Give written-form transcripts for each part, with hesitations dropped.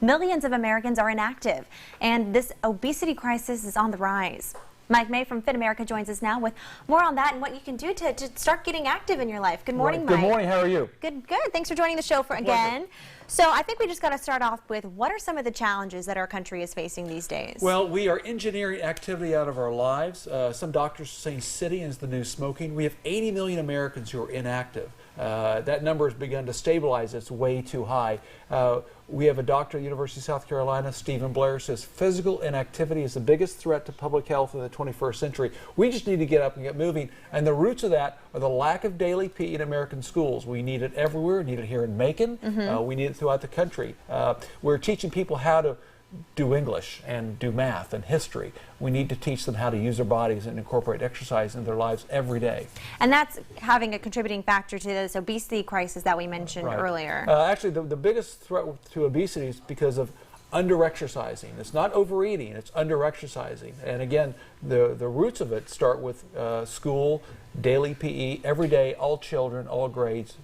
Millions of Americans are inactive, and this obesity crisis is on the rise. Mike May from PHIT America joins us now with more on that and what you can do to start getting active in your life. Good morning, Mike. Good morning. How are you? Good, good. Thanks for joining the show again. So I think we just got to start off with what are some of the challenges that our country is facing these days? Well, we are engineering activity out of our lives. Some doctors are saying sitting is the new smoking. We have 80 million Americans who are inactive. That number has begun to stabilize. It's way too high. We have a doctor at the University of South Carolina, Stephen Blair, says physical inactivity is the biggest threat to public health in the 21st century. We just need to get up and get moving. And the roots of that are the lack of daily PE in American schools. We need it everywhere. We need it here in Macon. We need it throughout the country. We're teaching people how to do English and do math and history. We need to teach them how to use their bodies and incorporate exercise in their lives every day. And that's having a contributing factor to this obesity crisis that we mentioned earlier. Actually, the biggest threat to obesity is because of under-exercising. It's not overeating, it's under-exercising. And again, the roots of it start with school, daily PE, every day, all children, all grades.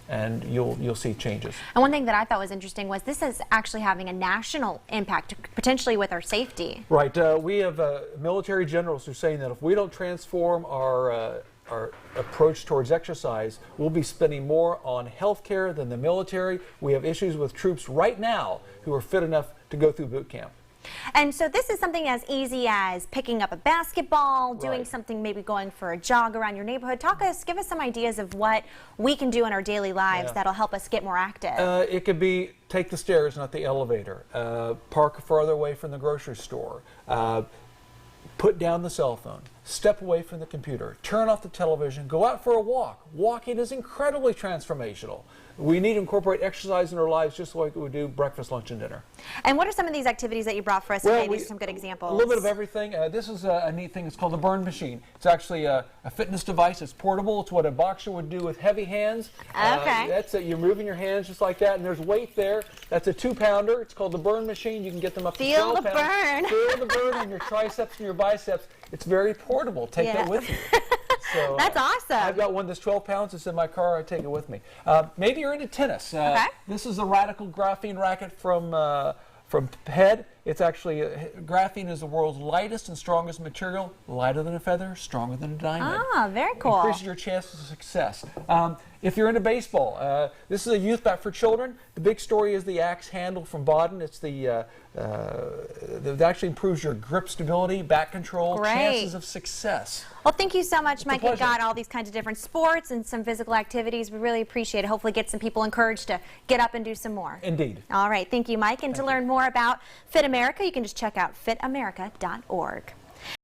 And you'll see changes. And one thing that I thought was interesting was this is actually having a national impact, potentially with our safety. Right. We have military generals who are saying that if we don't transform our approach towards exercise, we'll be spending more on health care than the military. We have issues with troops right now who are fit enough to go through boot camp. And so this is something as easy as picking up a basketball, doing something, maybe going for a jog around your neighborhood. Give us some ideas of what we can do in our daily lives that'll help us get more active. It could be take the stairs, not the elevator. Park farther away from the grocery store. Put down the cell phone. Step away from the computer. Turn off the television. Go out for a walk. Walking is incredibly transformational. We need to incorporate exercise in our lives just like we do breakfast, lunch, and dinner. And what are some of these activities that you brought for us today? These are some good examples. A little bit of everything. This is a neat thing. It's called the Burn Machine. It's actually a fitness device. It's portable. It's what a boxer would do with heavy hands. Okay. That's it. You're moving your hands just like that, and there's weight there. That's a 2-pounder. It's called the Burn Machine. You can get them up to 12 pounds. Feel the burn. Feel the burn on your triceps and your biceps. It's very portable. Take that with you. So, that's awesome. I've got one that's 12 pounds. It's in my car. I take it with me. Maybe you're into tennis. This is a radical graphene racket from PHIT. It's actually, graphene is the world's lightest and strongest material. Lighter than a feather, stronger than a diamond. Ah, very cool. Increases your chances of success. If you're into baseball, this is a youth bat for children. The big story is the axe handle from Baden. It's that actually improves your grip stability, bat control, chances of success. Well, thank you so much, Mike. You've got all these kinds of different sports and some physical activities. We really appreciate it. Hopefully get some people encouraged to get up and do some more. Indeed. All right. Thank you, Mike. And to learn more about PHIT America, you can just check out phitamerica.org.